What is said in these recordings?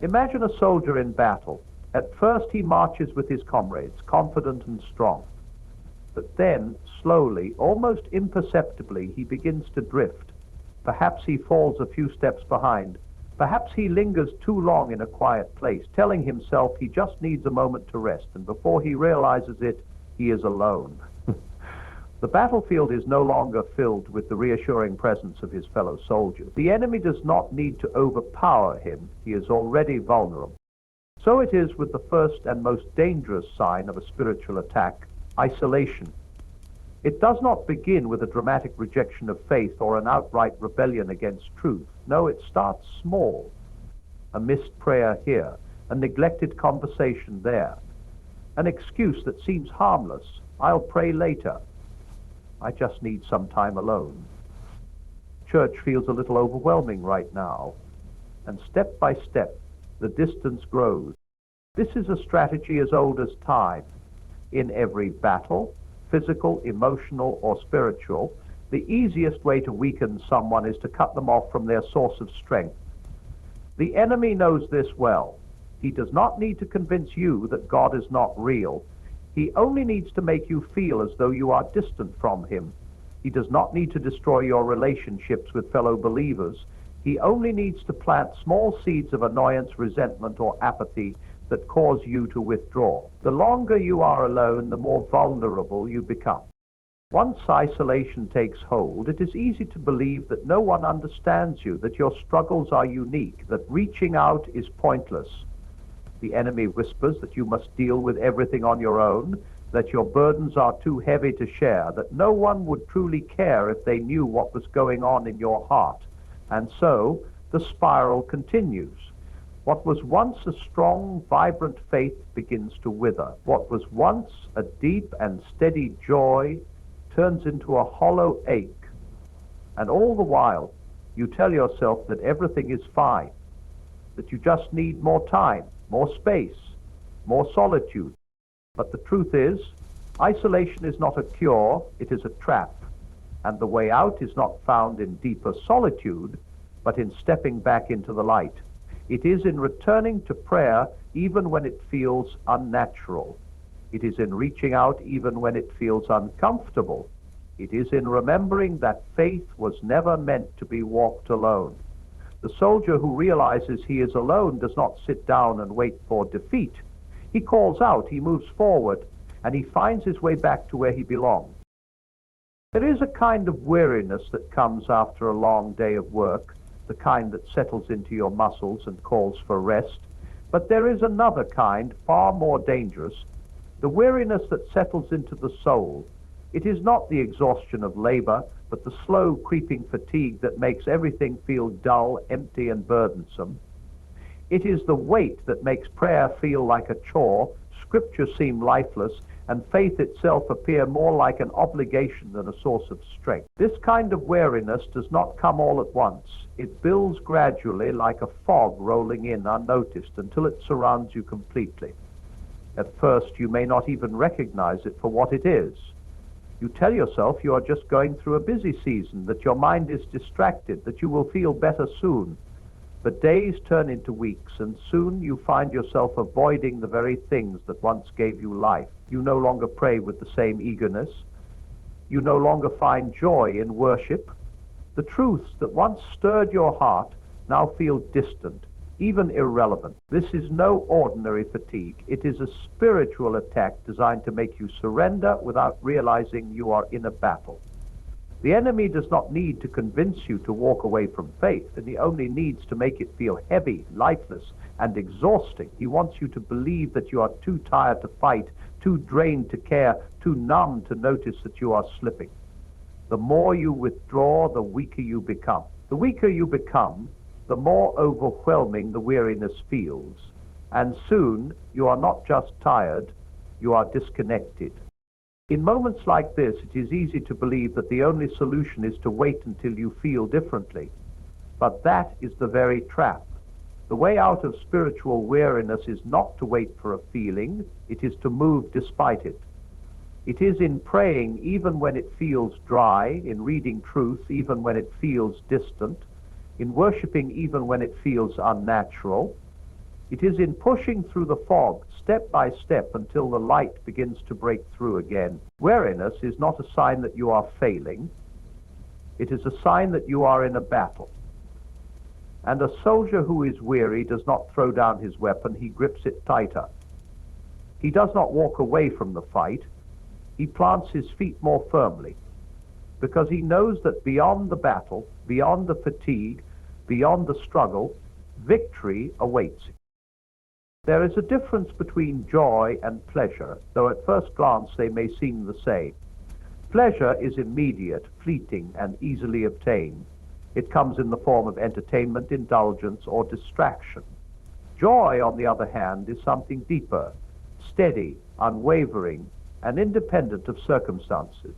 Imagine a soldier in battle. At first he marches with his comrades, confident and strong. But then, slowly, almost imperceptibly, he begins to drift. Perhaps he falls a few steps behind. Perhaps he lingers too long in a quiet place, telling himself he just needs a moment to rest, and before he realizes it, he is alone. The battlefield is no longer filled with the reassuring presence of his fellow soldiers. The enemy does not need to overpower him. He is already vulnerable. So it is with the first and most dangerous sign of a spiritual attack, isolation. It does not begin with a dramatic rejection of faith or an outright rebellion against truth. No, it starts small. A missed prayer here, a neglected conversation there, an excuse that seems harmless. I'll pray later. I just need some time alone. Church feels a little overwhelming right now, and step by step, the distance grows. This is a strategy as old as time. In every battle, physical, emotional, or spiritual, the easiest way to weaken someone is to cut them off from their source of strength. The enemy knows this well. He does not need to convince you that God is not real. He only needs to make you feel as though you are distant from him. He does not need to destroy your relationships with fellow believers. He only needs to plant small seeds of annoyance, resentment, or apathy that cause you to withdraw. The longer you are alone, the more vulnerable you become. Once isolation takes hold, it is easy to believe that no one understands you, that your struggles are unique, that reaching out is pointless. The enemy whispers that you must deal with everything on your own, that your burdens are too heavy to share, that no one would truly care if they knew what was going on in your heart. And so, the spiral continues. What was once a strong, vibrant faith begins to wither. What was once a deep and steady joy turns into a hollow ache. And all the while, you tell yourself that everything is fine, that you just need more time, more space, more solitude. But the truth is, isolation is not a cure, it is a trap. And the way out is not found in deeper solitude, but in stepping back into the light. It is in returning to prayer even when it feels unnatural. It is in reaching out even when it feels uncomfortable. It is in remembering that faith was never meant to be walked alone. The soldier who realizes he is alone does not sit down and wait for defeat. He calls out, he moves forward, and he finds his way back to where he belongs. There is a kind of weariness that comes after a long day of work, the kind that settles into your muscles and calls for rest. But there is another kind, far more dangerous, the weariness that settles into the soul. It is not the exhaustion of labor, but the slow creeping fatigue that makes everything feel dull, empty, and burdensome. It is the weight that makes prayer feel like a chore, scripture seem lifeless, and faith itself appear more like an obligation than a source of strength. This kind of weariness does not come all at once. It builds gradually like a fog rolling in unnoticed until it surrounds you completely. At first, you may not even recognize it for what it is. You tell yourself you are just going through a busy season, that your mind is distracted, that you will feel better soon. But days turn into weeks, and soon you find yourself avoiding the very things that once gave you life. You no longer pray with the same eagerness. You no longer find joy in worship. The truths that once stirred your heart now feel distant, even irrelevant. This is no ordinary fatigue. It is a spiritual attack designed to make you surrender without realizing you are in a battle. The enemy does not need to convince you to walk away from faith, and he only needs to make it feel heavy, lifeless, and exhausting. He wants you to believe that you are too tired to fight, too drained to care, too numb to notice that you are slipping. The more you withdraw, the weaker you become. The weaker you become, the more overwhelming the weariness feels. And soon, you are not just tired, you are disconnected. In moments like this, it is easy to believe that the only solution is to wait until you feel differently. But that is the very trap. The way out of spiritual weariness is not to wait for a feeling, it is to move despite it. It is in praying even when it feels dry, in reading truth even when it feels distant, in worshiping even when it feels unnatural, It is in pushing through the fog, step by step, until the light begins to break through again. Weariness is not a sign that you are failing. It is a sign that you are in a battle. And a soldier who is weary does not throw down his weapon, he grips it tighter. He does not walk away from the fight. He plants his feet more firmly, because he knows that beyond the battle, beyond the fatigue, beyond the struggle, victory awaits him. There is a difference between joy and pleasure, though at first glance they may seem the same. Pleasure is immediate, fleeting, and easily obtained. It comes in the form of entertainment, indulgence, or distraction. Joy, on the other hand, is something deeper, steady, unwavering, and independent of circumstances.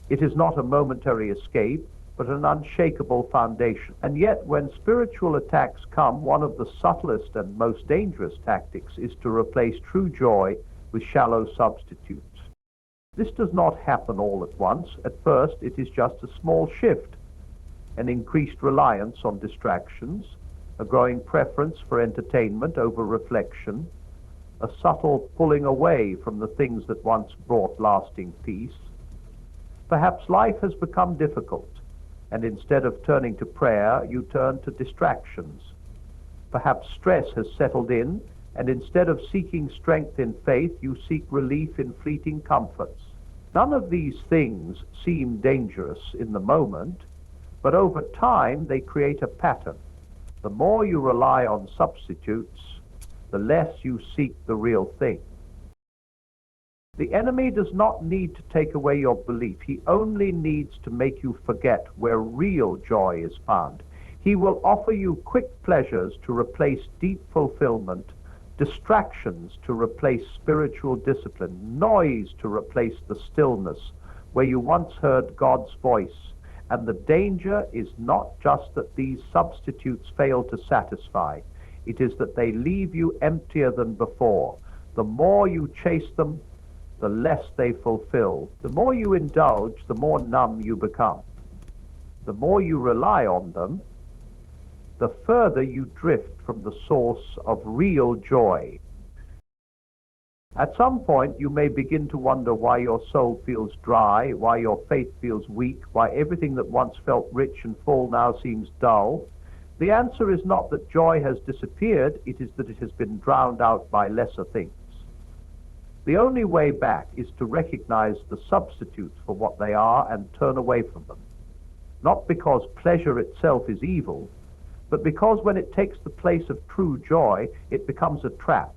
It is not a momentary escape, but an unshakable foundation. And yet, when spiritual attacks come, one of the subtlest and most dangerous tactics is to replace true joy with shallow substitutes. This does not happen all at once. At first, it is just a small shift, an increased reliance on distractions, a growing preference for entertainment over reflection, a subtle pulling away from the things that once brought lasting peace. Perhaps life has become difficult, and instead of turning to prayer, you turn to distractions. Perhaps stress has settled in, and instead of seeking strength in faith, you seek relief in fleeting comforts. None of these things seem dangerous in the moment, but over time they create a pattern. The more you rely on substitutes, the less you seek the real thing. The enemy does not need to take away your belief. He only needs to make you forget where real joy is found. He will offer you quick pleasures to replace deep fulfillment, distractions to replace spiritual discipline, noise to replace the stillness where you once heard God's voice. And the danger is not just that these substitutes fail to satisfy. It is that they leave you emptier than before. The more you chase them, the less they fulfill. The more you indulge, the more numb you become. The more you rely on them, the further you drift from the source of real joy. At some point, you may begin to wonder why your soul feels dry, why your faith feels weak, why everything that once felt rich and full now seems dull. The answer is not that joy has disappeared, it is that it has been drowned out by lesser things. The only way back is to recognize the substitutes for what they are and turn away from them. Not because pleasure itself is evil, but because when it takes the place of true joy, it becomes a trap.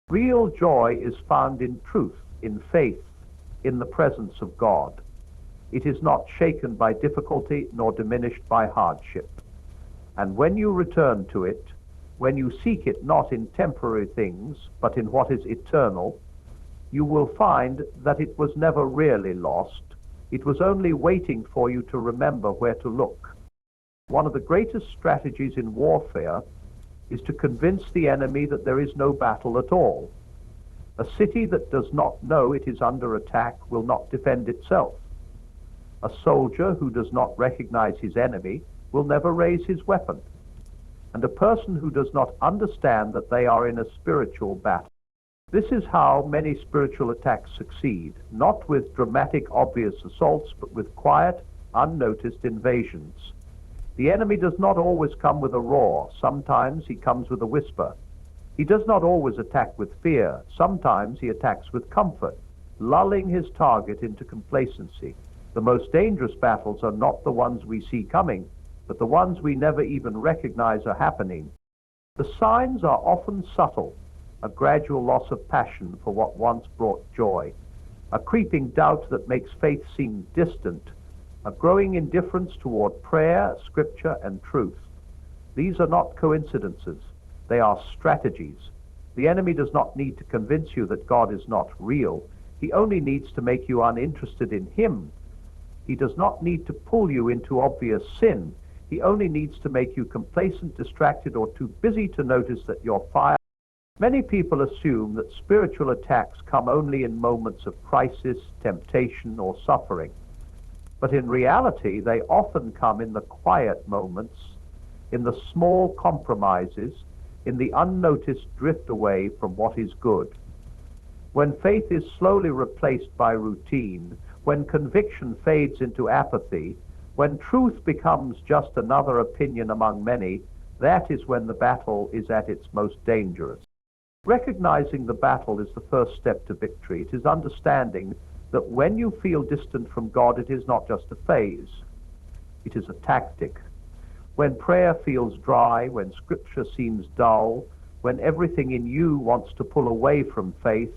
Real joy is found in truth, in faith, in the presence of God. It is not shaken by difficulty nor diminished by hardship. And when you return to it, when you seek it not in temporary things, but in what is eternal, you will find that it was never really lost. It was only waiting for you to remember where to look. One of the greatest strategies in warfare is to convince the enemy that there is no battle at all. A city that does not know it is under attack will not defend itself. A soldier who does not recognize his enemy will never raise his weapon. And a person who does not understand that they are in a spiritual battle. This is how many spiritual attacks succeed, not with dramatic, obvious assaults, but with quiet, unnoticed invasions. The enemy does not always come with a roar. Sometimes he comes with a whisper. He does not always attack with fear. Sometimes he attacks with comfort, lulling his target into complacency. The most dangerous battles are not the ones we see coming, but the ones we never even recognize are happening. The signs are often subtle, a gradual loss of passion for what once brought joy, a creeping doubt that makes faith seem distant, a growing indifference toward prayer, scripture, and truth. These are not coincidences. They are strategies. The enemy does not need to convince you that God is not real. He only needs to make you uninterested in Him. He does not need to pull you into obvious sin. He only needs to make you complacent, distracted, or too busy to notice that your fire. Many people assume that spiritual attacks come only in moments of crisis, temptation, or suffering. But in reality, they often come in the quiet moments, in the small compromises, in the unnoticed drift away from what is good. When faith is slowly replaced by routine, when conviction fades into apathy, when truth becomes just another opinion among many, that is when the battle is at its most dangerous. Recognizing the battle is the first step to victory. It is understanding that when you feel distant from God, it is not just a phase, it is a tactic. When prayer feels dry, when scripture seems dull, when everything in you wants to pull away from faith,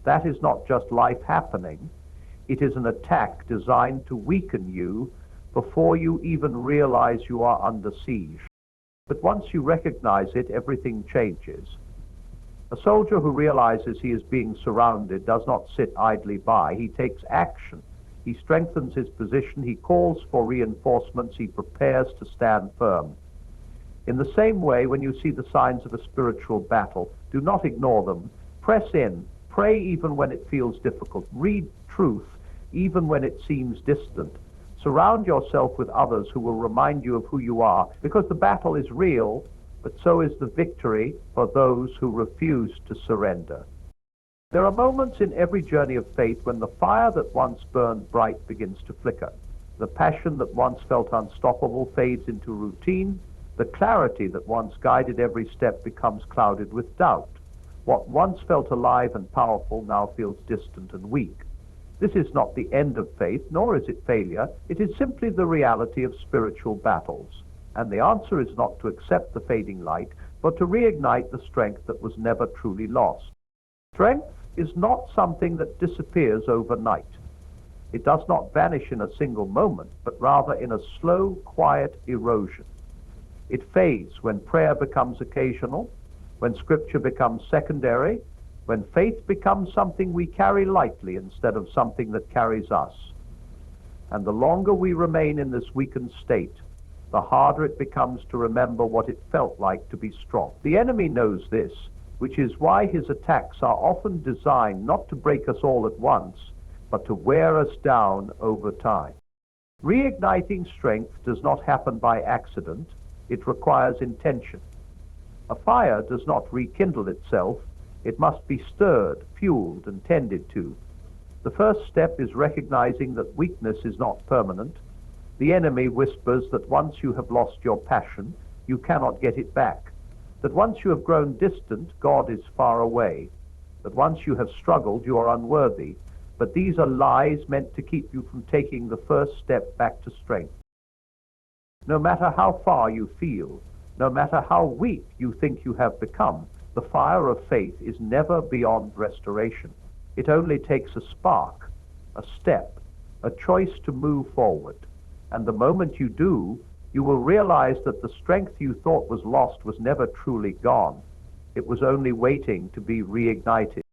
that is not just life happening. It is an attack designed to weaken you before you even realize you are under siege. But once you recognize it, everything changes. A soldier who realizes he is being surrounded does not sit idly by. He takes action. He strengthens his position. He calls for reinforcements. He prepares to stand firm. In the same way, when you see the signs of a spiritual battle, do not ignore them. Press in. Pray even when it feels difficult. Read truth even when it seems distant. Surround yourself with others who will remind you of who you are, because the battle is real, but so is the victory for those who refuse to surrender. There are moments in every journey of faith when the fire that once burned bright begins to flicker. The passion that once felt unstoppable fades into routine. The clarity that once guided every step becomes clouded with doubt. What once felt alive and powerful now feels distant and weak. This is not the end of faith, nor is it failure. It is simply the reality of spiritual battles. And the answer is not to accept the fading light, but to reignite the strength that was never truly lost. Strength is not something that disappears overnight. It does not vanish in a single moment, but rather in a slow, quiet erosion. It fades when prayer becomes occasional, when scripture becomes secondary, when faith becomes something we carry lightly instead of something that carries us. And the longer we remain in this weakened state, the harder it becomes to remember what it felt like to be strong. The enemy knows this, which is why his attacks are often designed not to break us all at once, but to wear us down over time. Reigniting strength does not happen by accident. It requires intention. A fire does not rekindle itself. It must be stirred, fueled, and tended to. The first step is recognizing that weakness is not permanent. The enemy whispers that once you have lost your passion, you cannot get it back. That once you have grown distant, God is far away. That once you have struggled, you are unworthy. But these are lies meant to keep you from taking the first step back to strength. No matter how far you feel, no matter how weak you think you have become, the fire of faith is never beyond restoration. It only takes a spark, a step, a choice to move forward. And the moment you do, you will realize that the strength you thought was lost was never truly gone. It was only waiting to be reignited.